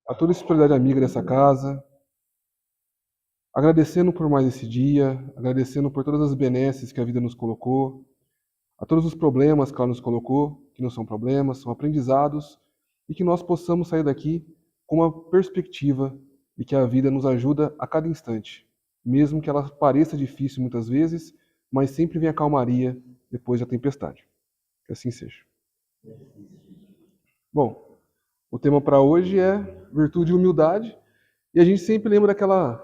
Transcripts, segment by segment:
A toda a espiritualidade amiga dessa casa, agradecendo por mais esse dia, agradecendo por todas as benesses que a vida nos colocou, a todos os problemas que ela nos colocou, que não são problemas, são aprendizados, e que nós possamos sair daqui com uma perspectiva de que a vida nos ajuda a cada instante, mesmo que ela pareça difícil muitas vezes, mas sempre vem a calmaria depois da tempestade. Que assim seja. Bom, o tema para hoje é virtude e humildade, e a gente sempre lembra daquela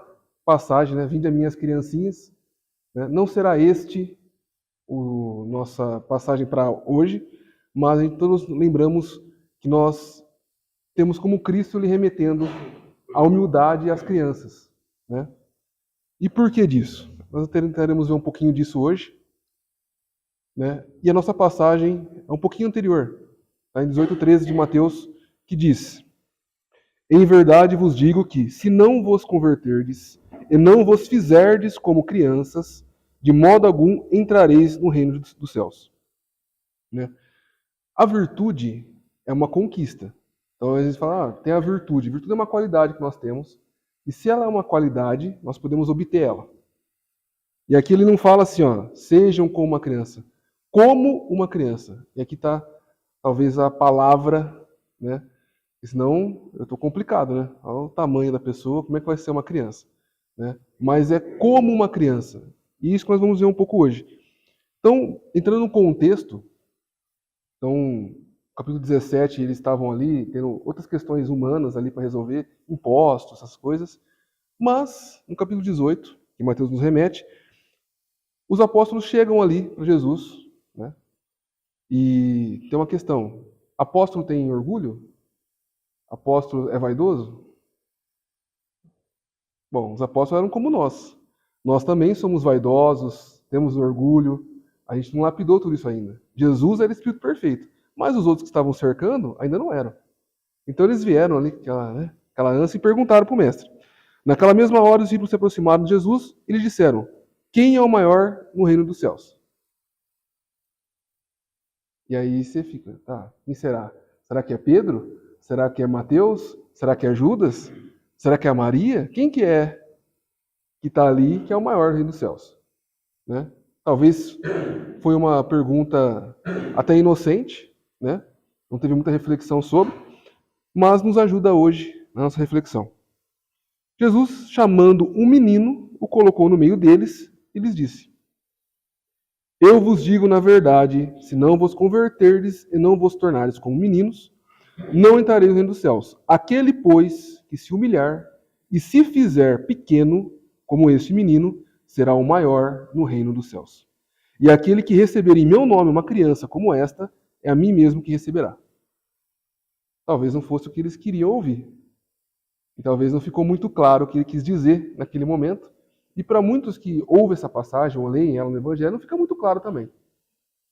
passagem, né? Vinde a minhas criancinhas, né? Não será este nossa passagem para hoje, mas a gente todos lembramos que nós temos como Cristo lhe remetendo a humildade às crianças, né? E por que disso? Nós tentaremos ver um pouquinho disso hoje, né? E a nossa passagem é um pouquinho anterior, tá? Em 18:13 de Mateus, que diz: Em verdade vos digo que, se não vos converterdes e não vos fizerdes como crianças, de modo algum entrareis no reino dos céus. Né? A virtude é uma conquista. Então, às vezes fala, tem a virtude. Virtude é uma qualidade que nós temos. E se ela é uma qualidade, nós podemos obter ela. E aqui ele não fala assim, ó, sejam como uma criança. Como uma criança. E aqui está, talvez, a palavra, né? Senão, eu estou complicado, né? Olha o tamanho da pessoa, como é que vai ser uma criança. Né? Mas é como uma criança. E isso que nós vamos ver um pouco hoje. Então, entrando no contexto, então, no capítulo 17, eles estavam ali tendo outras questões humanas ali para resolver, impostos, essas coisas. Mas, no capítulo 18, que Mateus nos remete, os apóstolos chegam ali para Jesus, né? E tem uma questão. Apóstolo tem orgulho? Apóstolo é vaidoso? Bom, os apóstolos eram como nós. Nós também somos vaidosos, temos orgulho. A gente não lapidou tudo isso ainda. Jesus era Espírito perfeito, mas os outros que estavam cercando ainda não eram. Então eles vieram ali, aquela ânsia, e perguntaram para o mestre. Naquela mesma hora, os discípulos se aproximaram de Jesus e lhe disseram: Quem é o maior no reino dos céus? E aí você fica, tá, quem será? Será que é Pedro? Será que é Mateus? Será que é Judas? Será que é a Maria? Quem que é que está ali que é o maior no reino dos céus? Né? Talvez foi uma pergunta até inocente, né? Não teve muita reflexão sobre, mas nos ajuda hoje na nossa reflexão. Jesus, chamando um menino, o colocou no meio deles e lhes disse: Eu vos digo na verdade, se não vos converterdes e não vos tornares como meninos, não entrareis no reino dos céus. Aquele, pois, que se humilhar e se fizer pequeno, como este menino, será o maior no reino dos céus. E aquele que receber em meu nome uma criança como esta, é a mim mesmo que receberá. Talvez não fosse o que eles queriam ouvir. E talvez não ficou muito claro o que ele quis dizer naquele momento. E para muitos que ouvem essa passagem ou leem ela no Evangelho, não fica muito claro também.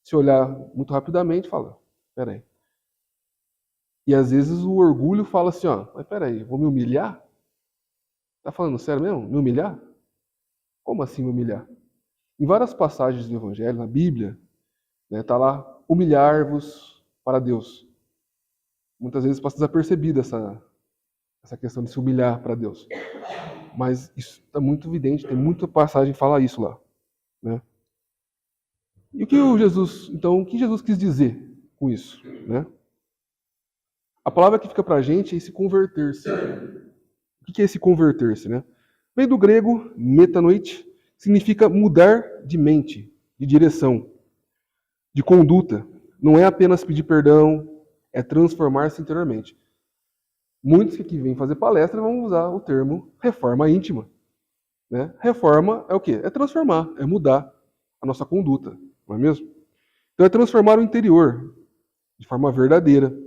Se olhar muito rapidamente, fala, peraí. E às vezes o orgulho fala assim, ó, mas peraí, vou me humilhar? Tá falando sério mesmo? Me humilhar? Como assim me humilhar? Em várias passagens do Evangelho, na Bíblia, né, tá lá, humilhar-vos para Deus. Muitas vezes passa desapercebida essa questão de se humilhar para Deus. Mas isso está muito evidente, tem muita passagem que fala isso lá. Né? E o que Jesus quis dizer com isso? Né? A palavra que fica para a gente é esse converter-se. O que é esse converter-se? Né? Vem do grego metanoite, significa mudar de mente, de direção, de conduta. Não é apenas pedir perdão, é transformar-se interiormente. Muitos que aqui vêm fazer palestra vão usar o termo reforma íntima. Né? Reforma é o quê? É transformar, é mudar a nossa conduta, não é mesmo? Então é transformar o interior de forma verdadeira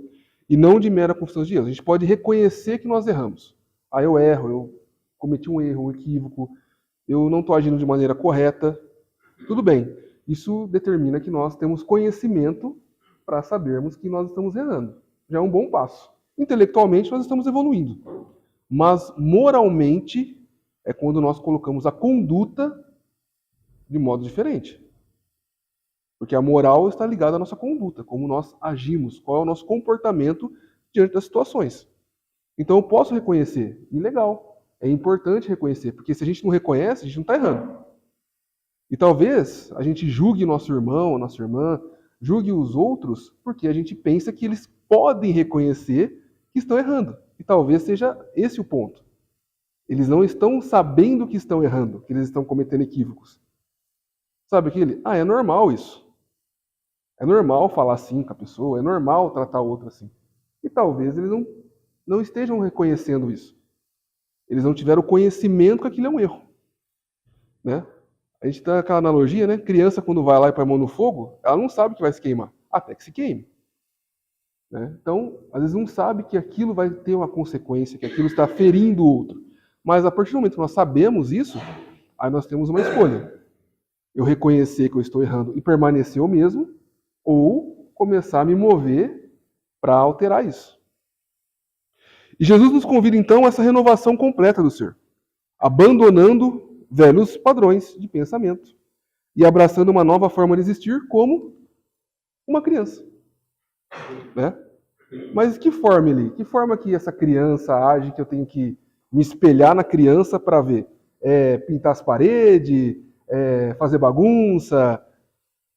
e não de mera confissão de erros. A gente pode reconhecer que nós erramos. Ah, eu erro, eu cometi um erro, um equívoco, eu não estou agindo de maneira correta. Tudo bem. Isso determina que nós temos conhecimento para sabermos que nós estamos errando. Já é um bom passo. Intelectualmente nós estamos evoluindo. Mas moralmente é quando nós colocamos a conduta de modo diferente. Porque a moral está ligada à nossa conduta, como nós agimos, qual é o nosso comportamento diante das situações. Então eu posso reconhecer, e legal, é importante reconhecer, porque se a gente não reconhece, a gente não está errando. E talvez a gente julgue nosso irmão, nossa irmã, julgue os outros, porque a gente pensa que eles podem reconhecer que estão errando. E talvez seja esse o ponto. Eles não estão sabendo que estão errando, que eles estão cometendo equívocos. Sabe aquele? Ah, é normal isso. É normal falar assim com a pessoa, é normal tratar o outro assim. E talvez eles não estejam reconhecendo isso. Eles não tiveram conhecimento que aquilo é um erro. Né? A gente dá aquela analogia, né? Criança, quando vai lá e põe a mão no fogo, ela não sabe que vai se queimar, até que se queime. Né? Então, às vezes não sabe que aquilo vai ter uma consequência, que aquilo está ferindo o outro. Mas a partir do momento que nós sabemos isso, aí nós temos uma escolha. Eu reconhecer que eu estou errando e permanecer o mesmo, ou começar a me mover para alterar isso. E Jesus nos convida então a essa renovação completa do ser, abandonando velhos padrões de pensamento e abraçando uma nova forma de existir como uma criança. Né? Mas que forma ele? Que forma que essa criança age, que eu tenho que me espelhar na criança para ver? É pintar as paredes, é fazer bagunça,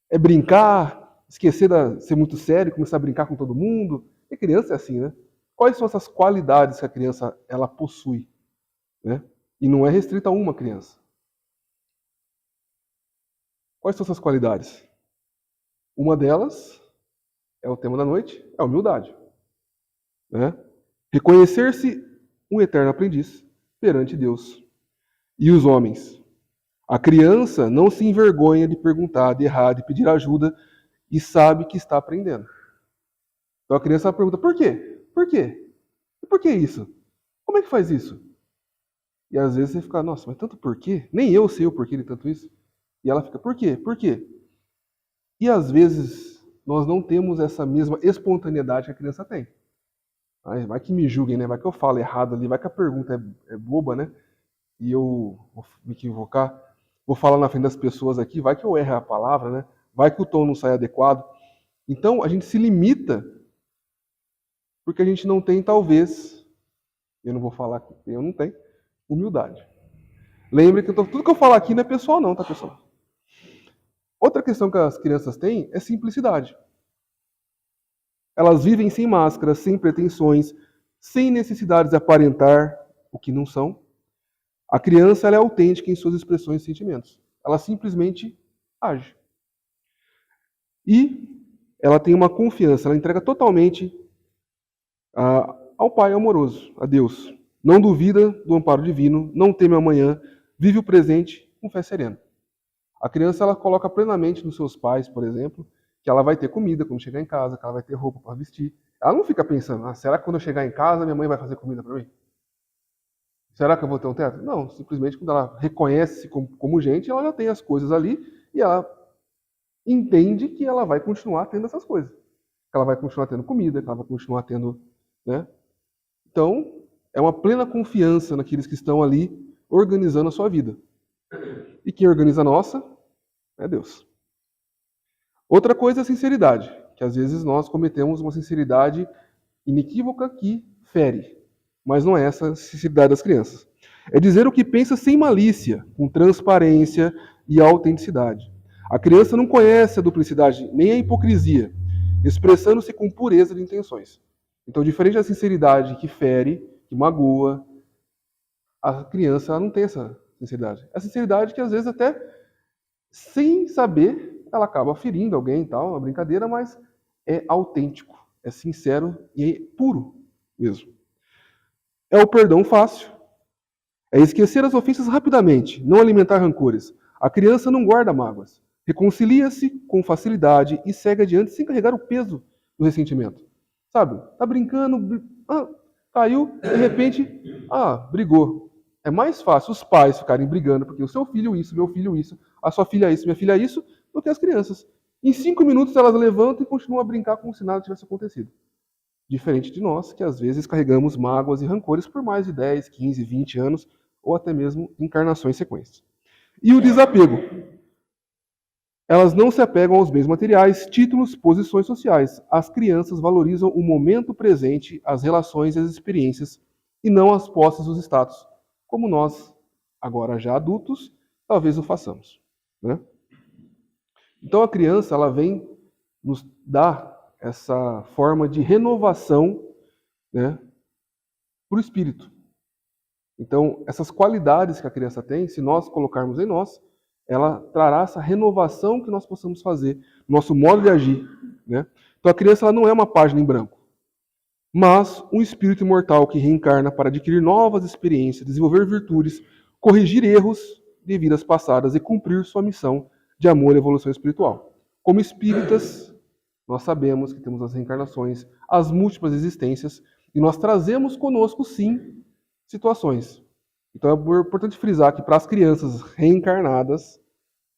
é brincar, esquecer de ser muito sério, começar a brincar com todo mundo. E criança é assim, né? Quais são essas qualidades que a criança ela possui? Né? E não é restrita a uma criança. Quais são essas qualidades? Uma delas é o tema da noite, é a humildade. Né? Reconhecer-se um eterno aprendiz perante Deus e os homens. A criança não se envergonha de perguntar, de errar, de pedir ajuda e sabe que está aprendendo. Então a criança pergunta, por quê? Por quê? E por que isso? Como é que faz isso? E às vezes você fica, nossa, mas tanto porquê? Nem eu sei o porquê de tanto isso. E ela fica, por quê? Por quê? E às vezes nós não temos essa mesma espontaneidade que a criança tem. Vai que me julguem, né? Vai que eu falo errado ali, vai que a pergunta é boba, né? E eu vou me equivocar. Vou falar na frente das pessoas aqui, vai que eu erre a palavra, né? Vai que o tom não sai adequado. Então a gente se limita porque a gente não tem, talvez, eu não vou falar que eu não tenho, humildade. Lembre que tudo que eu falar aqui não é pessoal não, tá, pessoal? Outra questão que as crianças têm é simplicidade. Elas vivem sem máscaras, sem pretensões, sem necessidade de aparentar o que não são. A criança ela é autêntica em suas expressões e sentimentos. Ela simplesmente age. E ela tem uma confiança, ela entrega totalmente ao Pai amoroso, a Deus. Não duvida do amparo divino, não teme amanhã, vive o presente com fé serena. A criança ela coloca plenamente nos seus pais, por exemplo, que ela vai ter comida quando chegar em casa, que ela vai ter roupa para vestir. Ela não fica pensando, será que quando eu chegar em casa minha mãe vai fazer comida para mim? Será que eu vou ter um teto? Não, simplesmente quando ela reconhece como gente, ela já tem as coisas ali e ela entende que ela vai continuar tendo essas coisas. Que ela vai continuar tendo comida, que ela vai continuar tendo... Né? Então, é uma plena confiança naqueles que estão ali organizando a sua vida. E quem organiza a nossa é Deus. Outra coisa é a sinceridade, que às vezes nós cometemos uma sinceridade inequívoca que fere. Mas não é essa a sinceridade das crianças. É dizer o que pensa sem malícia, com transparência e autenticidade. A criança não conhece a duplicidade, nem a hipocrisia, expressando-se com pureza de intenções. Então, diferente da sinceridade que fere, que magoa, a criança ela não tem essa sinceridade. A sinceridade que às vezes até, sem saber, ela acaba ferindo alguém e tal, uma brincadeira, mas é autêntico, é sincero e é puro mesmo. É o perdão fácil. É esquecer as ofensas rapidamente, não alimentar rancores. A criança não guarda mágoas. Reconcilia-se com facilidade e segue adiante sem carregar o peso do ressentimento. Sabe? Tá brincando, caiu, de repente, brigou. É mais fácil os pais ficarem brigando porque o seu filho isso, meu filho isso, a sua filha isso, minha filha isso, do que as crianças. Em 5 minutos elas levantam e continuam a brincar como se nada tivesse acontecido. Diferente de nós, que às vezes carregamos mágoas e rancores por mais de 10, 15, 20 anos, ou até mesmo encarnações sequentes. E o desapego. Elas não se apegam aos bens materiais, títulos, posições sociais. As crianças valorizam o momento presente, as relações e as experiências, e não as posses e os status, como nós, agora já adultos, talvez o façamos, né? Então a criança, ela vem nos dar essa forma de renovação, né, para o espírito. Então, essas qualidades que a criança tem, se nós colocarmos em nós, ela trará essa renovação que nós possamos fazer, nosso modo de agir, né? Então a criança, ela não é uma página em branco, mas um espírito imortal que reencarna para adquirir novas experiências, desenvolver virtudes, corrigir erros de vidas passadas e cumprir sua missão de amor e evolução espiritual. Como espíritas, nós sabemos que temos as reencarnações, as múltiplas existências, e nós trazemos conosco, sim, situações. Então é importante frisar que para as crianças reencarnadas,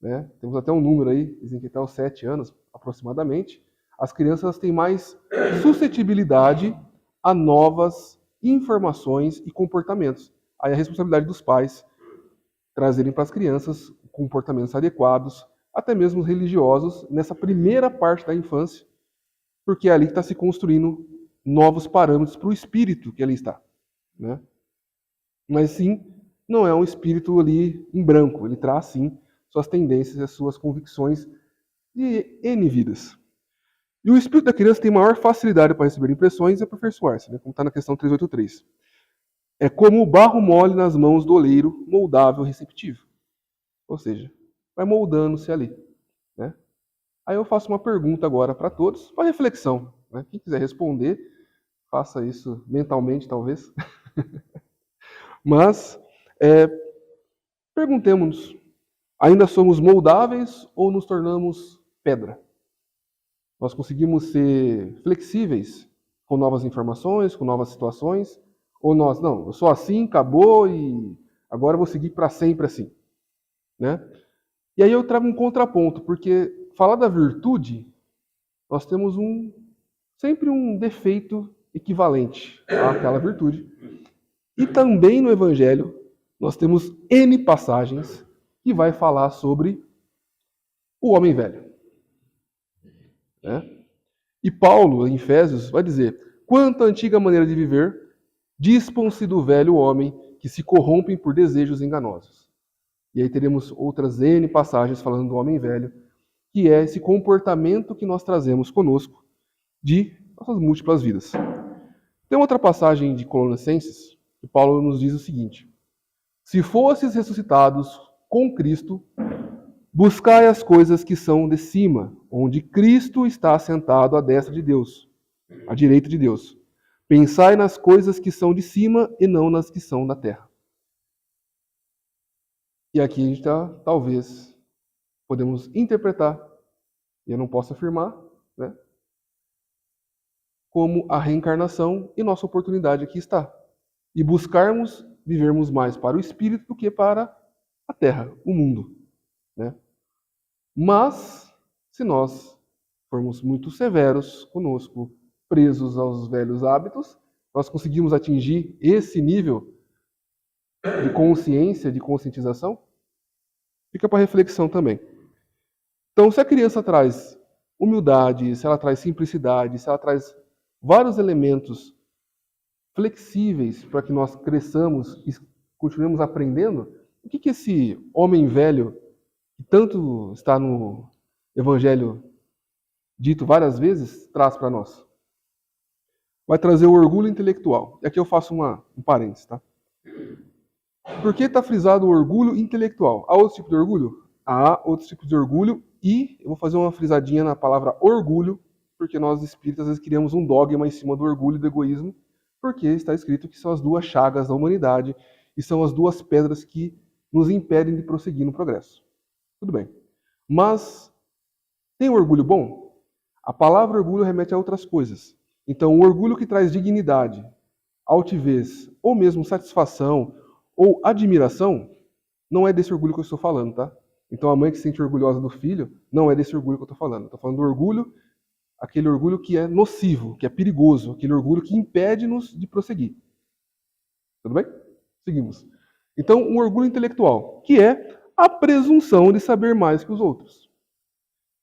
né, temos até um número aí, dizem que até os 7 anos aproximadamente, as crianças têm mais suscetibilidade a novas informações e comportamentos. Aí a responsabilidade dos pais trazerem para as crianças comportamentos adequados, até mesmo religiosos, nessa primeira parte da infância, porque é ali que está se construindo novos parâmetros para o espírito que ali está, né? Mas sim, não é um espírito ali em branco, ele traz sim suas tendências e as suas convicções de N vidas. E o espírito da criança tem maior facilidade para receber impressões e aperfeiçoar-se, né? Como está na questão 383. É como o barro mole nas mãos do oleiro, moldável e receptivo. Ou seja, vai moldando-se ali, né? Aí eu faço uma pergunta agora para todos, para reflexão, né? Quem quiser responder, faça isso mentalmente, talvez. Mas, perguntemos-nos, ainda somos moldáveis ou nos tornamos pedra? Nós conseguimos ser flexíveis com novas informações, com novas situações? Ou nós, não, eu sou assim, acabou e agora eu vou seguir para sempre assim, né? E aí eu trago um contraponto, porque falar da virtude, nós temos sempre um defeito equivalente àquela virtude. E também no Evangelho, nós temos N passagens que vai falar sobre o homem velho, né? E Paulo, em Efésios, vai dizer: quanto à antiga maneira de viver, dispam-se do velho homem que se corrompem por desejos enganosos. E aí teremos outras N passagens falando do homem velho, que é esse comportamento que nós trazemos conosco de nossas múltiplas vidas. Tem outra passagem de Colossenses, que Paulo nos diz o seguinte: se fosses ressuscitados com Cristo, buscai as coisas que são de cima, onde Cristo está assentado à destra de Deus, à direita de Deus. Pensai nas coisas que são de cima e não nas que são da terra. E aqui a gente talvez, podemos interpretar, e eu não posso afirmar, né, como a reencarnação e nossa oportunidade aqui está. E buscarmos vivermos mais para o espírito do que para a terra, o mundo, né? Mas, se nós formos muito severos conosco, presos aos velhos hábitos, nós conseguimos atingir esse nível de consciência, de conscientização? Fica para reflexão também. Então, se a criança traz humildade, se ela traz simplicidade, se ela traz vários elementos flexíveis para que nós cresçamos e continuemos aprendendo, o que esse homem velho, que tanto está no Evangelho dito várias vezes, traz para nós? Vai trazer o orgulho intelectual. E aqui eu faço um parênteses, tá? Por que está frisado o orgulho intelectual? Há outros tipos de orgulho? Há outros tipos de orgulho e eu vou fazer uma frisadinha na palavra orgulho, porque nós espíritas às vezes criamos um dogma em cima do orgulho e do egoísmo, porque está escrito que são as duas chagas da humanidade e são as duas pedras que nos impedem de prosseguir no progresso. Tudo bem. Mas tem o orgulho bom? A palavra orgulho remete a outras coisas. Então, o orgulho que traz dignidade, altivez, ou mesmo satisfação, ou admiração, não é desse orgulho que eu estou falando, tá? Então, a mãe que se sente orgulhosa do filho, não é desse orgulho que eu estou falando. Estou falando do orgulho, aquele orgulho que é nocivo, que é perigoso, aquele orgulho que impede-nos de prosseguir. Tudo bem? Seguimos. Então, um orgulho intelectual, que é a presunção de saber mais que os outros.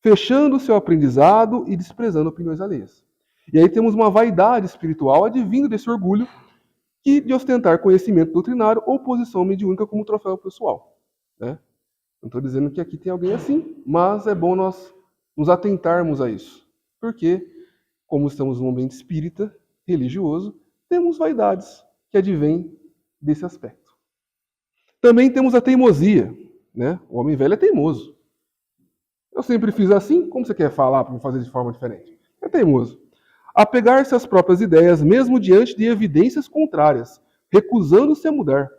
fechando o seu aprendizado e desprezando opiniões alheias. E aí temos uma vaidade espiritual advindo desse orgulho e de ostentar conhecimento doutrinário ou posição mediúnica como troféu pessoal. Né? Não estou dizendo que aqui tem alguém assim, mas é bom nós nos atentarmos a isso. Porque, como estamos num ambiente espírita, religioso, temos vaidades que advêm desse aspecto. Também temos a teimosia. Né? O homem velho é teimoso. Eu sempre fiz assim, como você quer falar para me fazer de forma diferente? É teimoso. Apegar-se às próprias ideias, mesmo diante de evidências contrárias, recusando-se a mudar.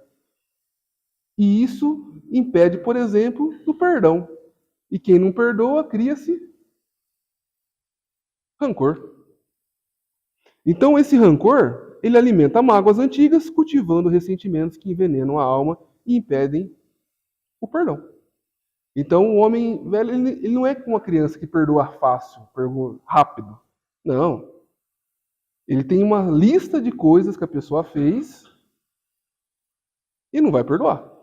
E isso impede, por exemplo, do perdão. E quem não perdoa, cria-se rancor. Então, esse rancor, ele alimenta mágoas antigas, cultivando ressentimentos que envenenam a alma e impedem o perdão. Então, o homem velho, ele não é como uma criança que perdoa fácil, perdoa rápido. Não. Ele tem uma lista de coisas que a pessoa fez e não vai perdoar.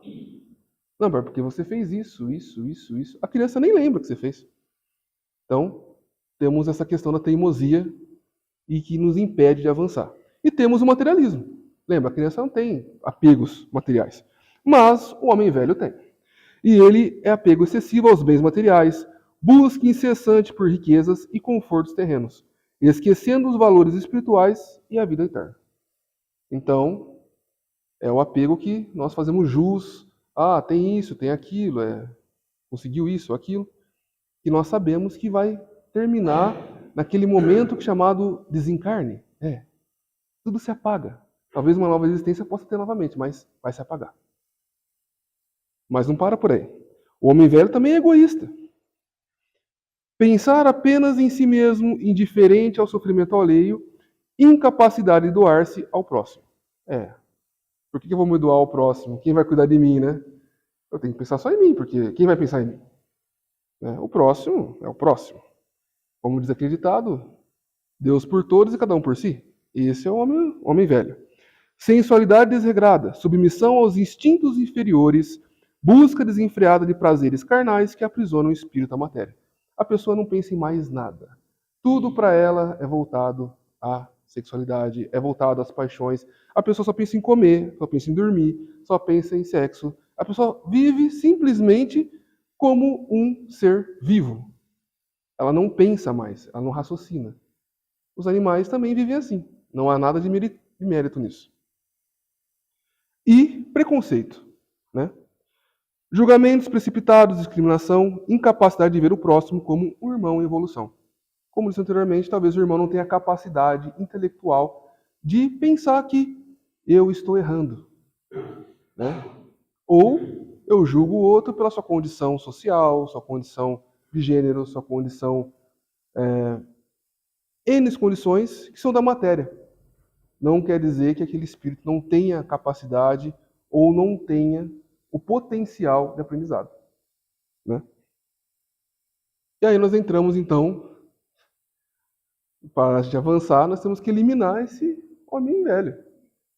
Não, porque você fez isso. A criança nem lembra o que você fez. Então, temos essa questão da teimosia e que nos impede de avançar. E temos o materialismo. Lembra, a criança não tem apegos materiais. Mas o homem velho tem. E ele é apego excessivo aos bens materiais, busca incessante por riquezas e confortos terrenos, esquecendo os valores espirituais e a vida eterna. Então, é o apego que nós fazemos jus. Ah, tem isso, tem aquilo, conseguiu isso, aquilo, que nós sabemos que vai terminar naquele momento chamado desencarne. Tudo se apaga. Talvez uma nova existência possa ter novamente, mas vai se apagar. Mas não para por aí. O homem velho também é egoísta. Pensar apenas em si mesmo, indiferente ao sofrimento alheio, incapacidade de doar-se ao próximo. Por que eu vou me doar ao próximo? Quem vai cuidar de mim, né? Eu tenho que pensar só em mim, porque quem vai pensar em mim? O próximo é o próximo. Como diz aquele ditado, Deus por todos e cada um por si. Esse é o homem velho. Sensualidade desregrada, submissão aos instintos inferiores, busca desenfreada de prazeres carnais que aprisionam o espírito à matéria. A pessoa não pensa em mais nada. Tudo para ela é voltado à sexualidade, é voltado às paixões. A pessoa só pensa em comer, só pensa em dormir, só pensa em sexo. A pessoa vive simplesmente como um ser vivo. Ela não pensa mais, ela não raciocina. Os animais também vivem assim. Não há nada de mérito nisso. E preconceito, né? Julgamentos precipitados, discriminação, incapacidade de ver o próximo como um irmão em evolução. Como disse anteriormente, talvez o irmão não tenha a capacidade intelectual de pensar que eu estou errando, né? Ou eu julgo o outro pela sua condição social, sua condição de gênero, sua condição... N condições que são da matéria. Não quer dizer que aquele espírito não tenha capacidade ou não tenha o potencial de aprendizado. Né? E aí nós entramos, então, para a gente avançar, nós temos que eliminar esse homem velho.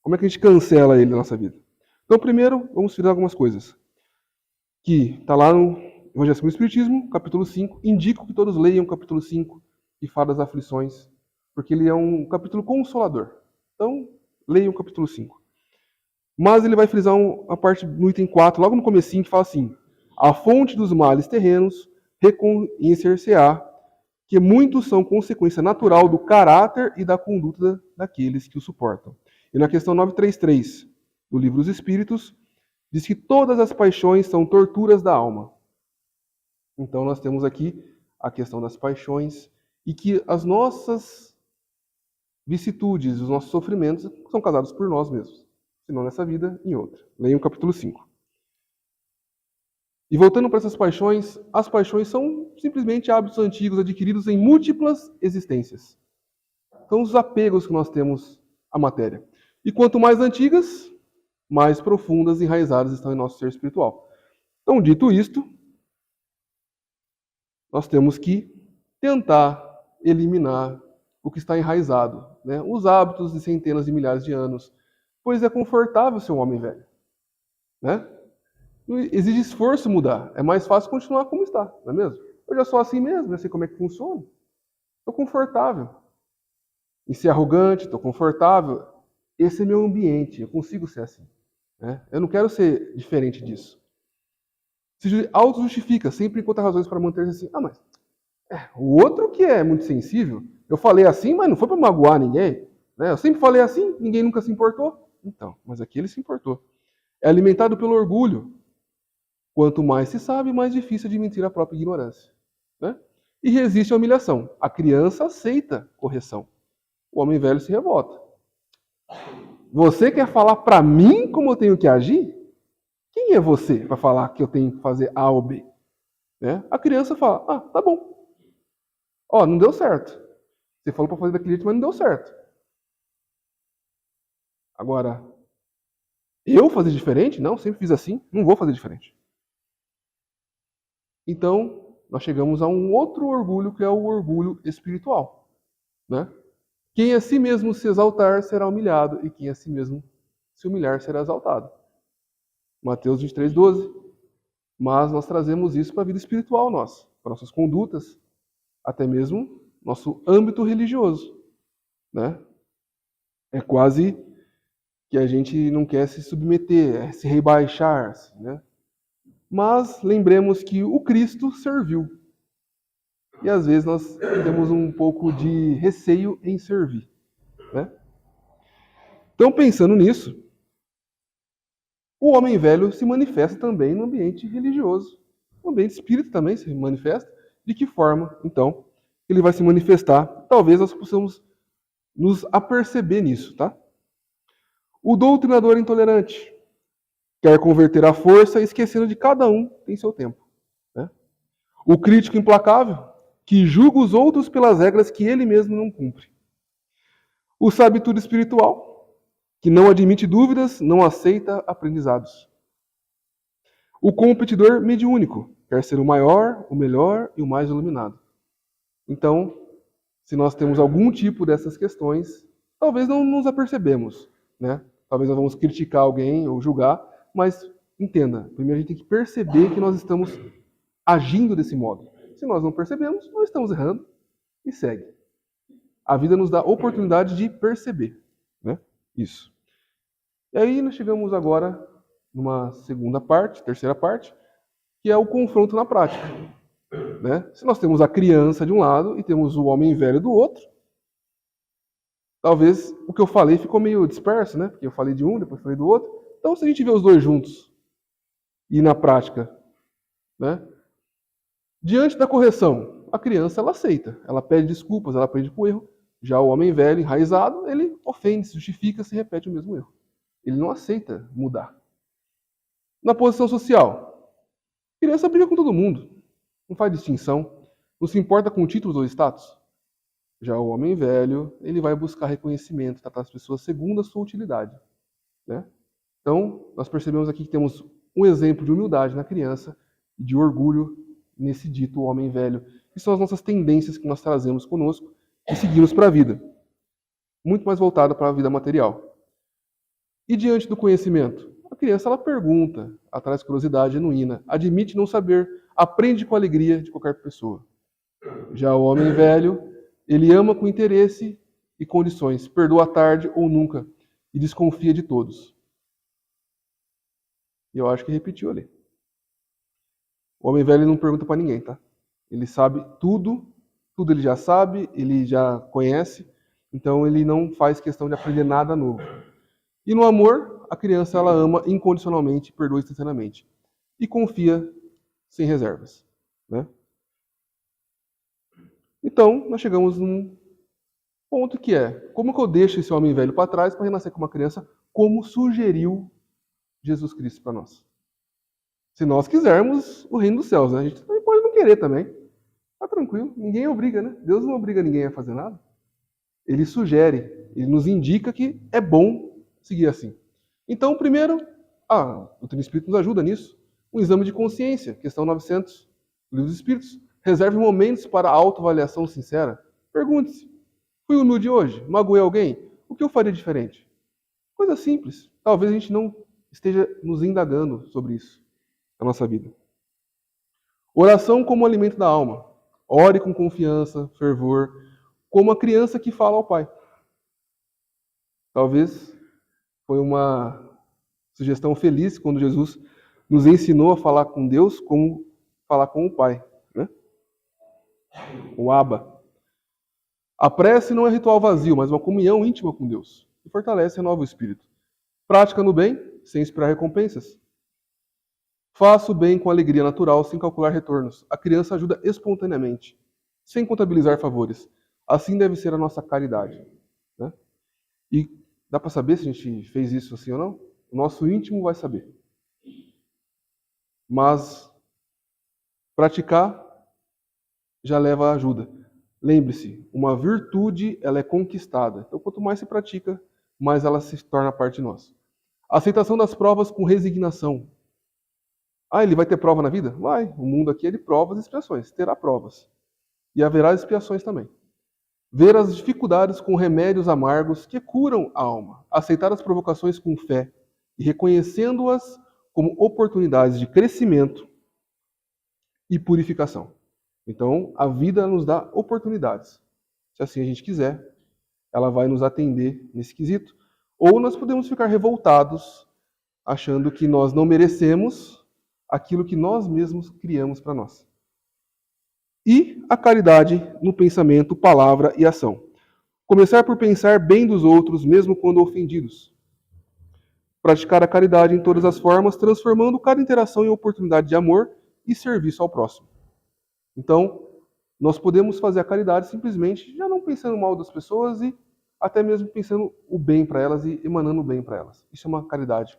Como é que a gente cancela ele na nossa vida? Então, primeiro, vamos frisar algumas coisas. Que está lá no Evangelho segundo o Espiritismo, capítulo 5. Indico que todos leiam o capítulo 5, que fala das aflições, porque ele é um capítulo consolador. Então, leiam o capítulo 5. Mas ele vai frisar a parte no item 4, logo no comecinho, que fala assim: a fonte dos males terrenos reconhecer-se-á que muitos são consequência natural do caráter e da conduta daqueles que o suportam. E na questão 933 do Livro dos Espíritos, diz que todas as paixões são torturas da alma. Então nós temos aqui a questão das paixões e que as nossas vicissitudes, os nossos sofrimentos são causados por nós mesmos. Se não nessa vida, em outra. Leiam o capítulo 5. E voltando para essas paixões, as paixões são simplesmente hábitos antigos adquiridos em múltiplas existências. São os apegos que nós temos à matéria. E quanto mais antigas, mais profundas e enraizadas estão em nosso ser espiritual. Então, dito isto, nós temos que tentar eliminar o que está enraizado, né? Os hábitos de centenas de milhares de anos, pois é confortável ser um homem velho, né? Não exige esforço mudar, é mais fácil continuar como está, não é mesmo? Eu já sou assim mesmo, já sei como é que funciona. Estou confortável. Em ser arrogante, estou confortável. Esse é meu ambiente, eu consigo ser assim. Né? Eu não quero ser diferente disso. Se auto-justifica, sempre encontra razões para manter-se assim. Ah, mas o outro que é muito sensível, eu falei assim, mas não foi para magoar ninguém. Né? Eu sempre falei assim, ninguém nunca se importou. Então, mas aqui ele se importou. É alimentado pelo orgulho. Quanto mais se sabe, mais difícil admitir a própria ignorância. Né? E resiste à humilhação. A criança aceita correção. O homem velho se revolta. Você quer falar para mim como eu tenho que agir? Quem é você para falar que eu tenho que fazer A ou B? Né? A criança fala, ah, tá bom. Ó, não deu certo. Você falou para fazer daquele jeito, mas não deu certo. Agora, eu fazer diferente? Não, sempre fiz assim, não vou fazer diferente. Então, nós chegamos a um outro orgulho, que é o orgulho espiritual. Né? Quem a si mesmo se exaltar será humilhado, e quem a si mesmo se humilhar será exaltado. Mateus 23, 12. Mas nós trazemos isso para a vida espiritual nossa, para nossas condutas, até mesmo nosso âmbito religioso. Né? É quase que a gente não quer se submeter, se rebaixar. Assim, né? Mas lembremos que o Cristo serviu. E às vezes nós temos um pouco de receio em servir. Né? Então, pensando nisso, o homem velho se manifesta também no ambiente religioso. No ambiente espírita também se manifesta. De que forma, então, ele vai se manifestar? Talvez nós possamos nos aperceber nisso, tá? O doutrinador intolerante quer converter à força, esquecendo de cada um tem seu tempo. Né? O crítico implacável, que julga os outros pelas regras que ele mesmo não cumpre. O sabitudo espiritual, que não admite dúvidas, não aceita aprendizados. O competidor mediúnico, quer ser o maior, o melhor e o mais iluminado. Então, se nós temos algum tipo dessas questões, talvez não nos apercebemos, né? Talvez nós vamos criticar alguém ou julgar, mas entenda, primeiro a gente tem que perceber que nós estamos agindo desse modo. Se nós não percebemos, nós estamos errando e segue. A vida nos dá oportunidade de perceber, né? Isso. E aí nós chegamos agora numa segunda parte, terceira parte, que é o confronto na prática. Né? Se nós temos a criança de um lado e temos o homem velho do outro, talvez o que eu falei ficou meio disperso, né? Porque eu falei de um, depois falei do outro. Então, se a gente vê os dois juntos e na prática, né? Diante da correção, a criança ela aceita, ela pede desculpas, ela aprende com o erro. Já o homem velho, enraizado, ele ofende, se justifica, se repete o mesmo erro. Ele não aceita mudar. Na posição social, a criança briga com todo mundo, não faz distinção, não se importa com títulos ou status. Já o homem velho, ele vai buscar reconhecimento, tratar as pessoas segundo a sua utilidade. Né? Então, nós percebemos aqui que temos um exemplo de humildade na criança e de orgulho nesse dito homem velho, que são as nossas tendências que nós trazemos conosco e seguimos para a vida. Muito mais voltada para a vida material. E diante do conhecimento? A criança ela pergunta, ela traz curiosidade genuína, admite não saber, aprende com alegria de qualquer pessoa. Já o homem velho, ele ama com interesse e condições, perdoa tarde ou nunca e desconfia de todos. E eu acho que repetiu ali. O homem velho não pergunta para ninguém, tá? Ele sabe tudo, tudo ele já sabe, ele já conhece, então ele não faz questão de aprender nada novo. E no amor, a criança ela ama incondicionalmente, perdoa instantaneamente e confia sem reservas, né? Então, nós chegamos num ponto que é, como que eu deixo esse homem velho para trás para renascer como uma criança, como sugeriu Jesus Cristo para nós? Se nós quisermos o reino dos céus, né? A gente também pode não querer também. Tá tranquilo, ninguém obriga, né? Deus não obriga ninguém a fazer nada. Ele sugere, ele nos indica que é bom seguir assim. Então, primeiro, o Trino Espírito nos ajuda nisso. Um exame de consciência, questão 900, Livro dos Espíritos. Reserve momentos para a autoavaliação sincera. Pergunte-se, fui humilde hoje? Magoei alguém? O que eu faria diferente? Coisa simples. Talvez a gente não esteja nos indagando sobre isso na nossa vida. Oração como alimento da alma. Ore com confiança, fervor, como a criança que fala ao Pai. Talvez foi uma sugestão feliz quando Jesus nos ensinou a falar com Deus como falar com o Pai, né? O Abba. A prece não é ritual vazio, mas uma comunhão íntima com Deus, que fortalece e renova o espírito. Prática no bem, sem esperar recompensas. Faça o bem com alegria natural, sem calcular retornos. A criança ajuda espontaneamente, sem contabilizar favores. Assim deve ser a nossa caridade, né? E dá para saber se a gente fez isso assim ou não? O nosso íntimo vai saber. Mas praticar já leva a ajuda. Lembre-se, uma virtude ela é conquistada. Então, quanto mais se pratica, mais ela se torna parte de nós. Aceitação das provas com resignação. Ah, ele vai ter prova na vida? Vai. O mundo aqui é de provas e expiações. Terá provas. E haverá expiações também. Ver as dificuldades com remédios amargos que curam a alma. Aceitar as provocações com fé e reconhecendo-as como oportunidades de crescimento e purificação. Então, a vida nos dá oportunidades. Se assim a gente quiser, ela vai nos atender nesse quesito. Ou nós podemos ficar revoltados, achando que nós não merecemos aquilo que nós mesmos criamos para nós. E a caridade no pensamento, palavra e ação. Começar por pensar bem dos outros, mesmo quando ofendidos. Praticar a caridade em todas as formas, transformando cada interação em oportunidade de amor e serviço ao próximo. Então, nós podemos fazer a caridade simplesmente já não pensando mal das pessoas e até mesmo pensando o bem para elas e emanando o bem para elas. Isso é uma caridade